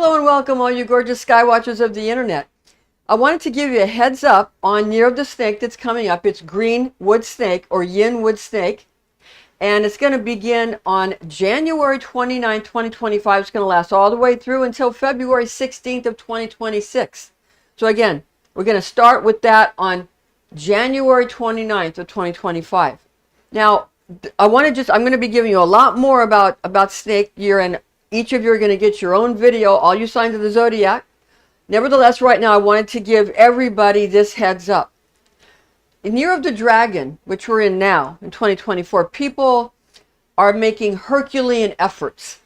Hello and welcome all you gorgeous sky watchers of the internet. I wanted to give you a heads up on Year of the Snake that's coming up. It's green wood snake or yin wood snake. And it's going to begin on January 29, 2025. It's going to last all the way through until February 16th of 2026. So again, we're going to start with that on January 29th of 2025. Now, I'm going to be giving you a lot more about snake year, and each of you are going to get your own video, all you signs of the zodiac. Nevertheless, right now I wanted to give everybody this heads up. In Year of the Dragon, which we're in now, in 2024, people are making Herculean efforts.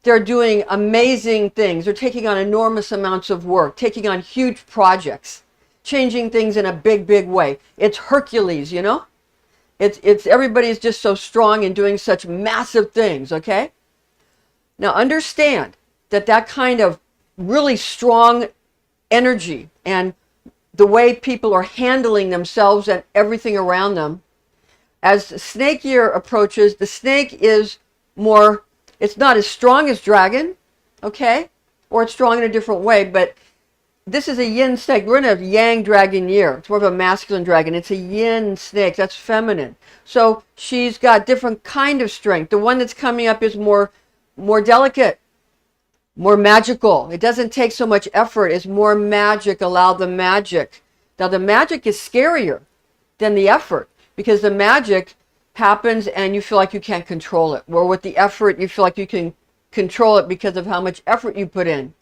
They're doing amazing things. They're taking on enormous amounts of work, taking on huge projects, changing things in a big, big way. It's Hercules, you know? It's everybody's just so strong and doing such massive things, okay? Now understand that kind of really strong energy and the way people are handling themselves and everything around them, as snake year approaches, the snake is more, it's not as strong as dragon, okay? Or it's strong in a different way, but this is a yin snake. We're in a yang dragon year. It's more of a masculine dragon. It's a yin snake. That's feminine. So she's got different kind of strength. The one that's coming up is more delicate, more magical. It doesn't take so much effort. It's more magic. Allow the magic. Now the magic is scarier than the effort, because the magic happens and you feel like you can't control it. Or with the effort, you feel like you can control it because of how much effort you put in.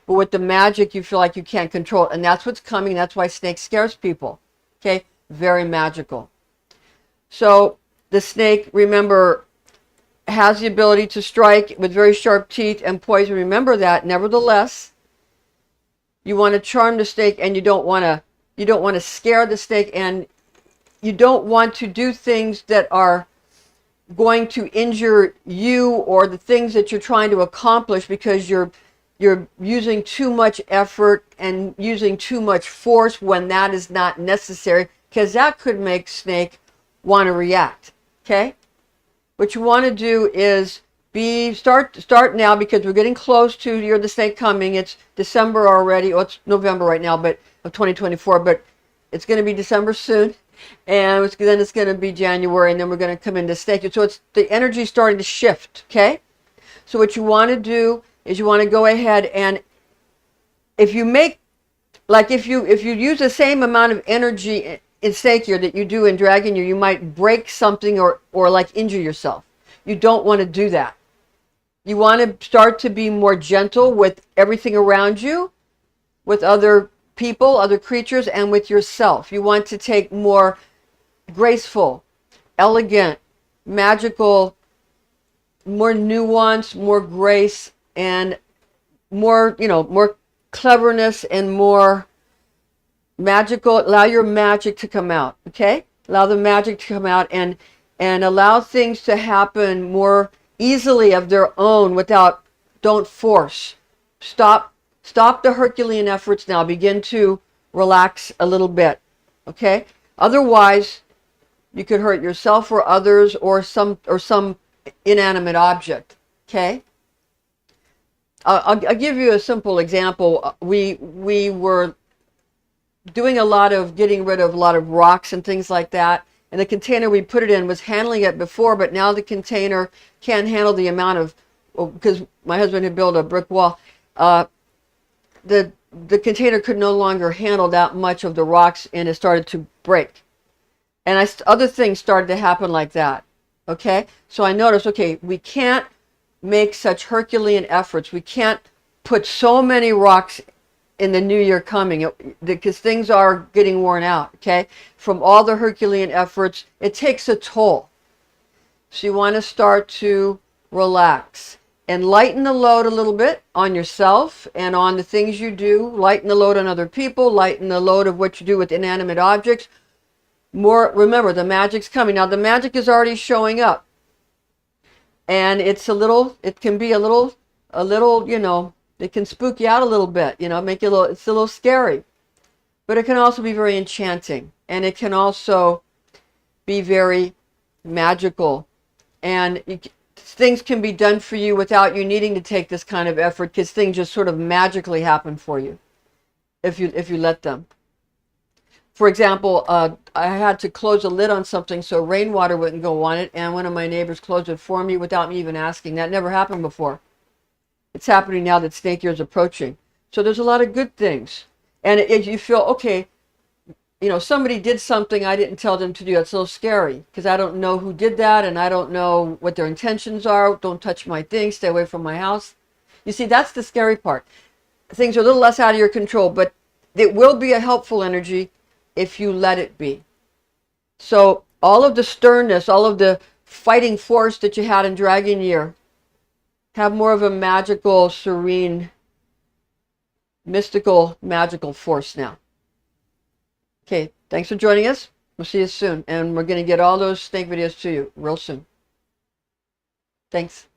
But with the magic, you feel like you can't control it. And that's what's coming. That's why snake scares people. Okay? Very magical. So the snake, remember, has the ability to strike with very sharp teeth and poison. Remember that. Nevertheless, you want to charm the snake, and you don't want to scare the snake, and you don't want to do things that are going to injure you or the things that you're trying to accomplish, because you're using too much effort and using too much force when that is not necessary, because that could make snake want to react. Okay? What you want to do is start now, because we're getting close to Year of the Snake coming. It's December already. Well, it's November right now, but of 2024, but it's going to be December soon, and then it's going to be January, and then we're going to come into snake. So it's the energy starting to shift. Okay? So what you want to do is you want to go ahead, and if you make, like if you use the same amount of energy in snake year that you do in dragon year, you might break something or like injure yourself. You don't want to do that. You want to start to be more gentle with everything around you, with other people, other creatures, and with yourself. You want to take more graceful, elegant, magical, more nuance, more grace, and more, more cleverness and more magical. Allow your magic to come out. Okay? Allow the magic to come out, and allow things to happen more easily of their own don't force. Stop the Herculean efforts now. Begin to relax a little bit. Okay? Otherwise, you could hurt yourself or others or some inanimate object. Okay? I'll give you a simple example. We were doing getting rid of a lot of rocks and things like that, and the container we put it in was handling it before, but now the container can't handle the amount of, because my husband had built a brick wall, the container could no longer handle that much of the rocks, and it started to break. And other things started to happen like that. Okay? So I noticed, okay, we can't make such Herculean efforts. We can't put so many rocks in the new year coming, because things are getting worn out. Okay? From all the Herculean efforts, it takes a toll. So you want to start to relax and lighten the load a little bit on yourself and on the things you do. Lighten the load on other people. Lighten the load of what you do with inanimate objects. Remember, the magic's coming. Now the magic is already showing up. And it can be a little, it can spook you out a little bit, make you it's a little scary. But it can also be very enchanting, and it can also be very magical. And things can be done for you without you needing to take this kind of effort, because things just sort of magically happen for you if you let them. For example, I had to close a lid on something so rainwater wouldn't go on it, and one of my neighbors closed it for me without me even asking. That never happened before. It's happening now that snake year is approaching. So there's a lot of good things. And if you feel, okay, you know, somebody did something I didn't tell them to do, that's a little scary, because I don't know who did that, and I don't know what their intentions are. Don't touch my things, stay away from my house. You see, that's the scary part. Things are a little less out of your control, but it will be a helpful energy if you let it be. So all of the sternness, all of the fighting force that you had in Dragon Year, have more of a magical, serene, mystical, magical force now. Okay, thanks for joining us. We'll see you soon. And we're going to get all those snake videos to you real soon. Thanks.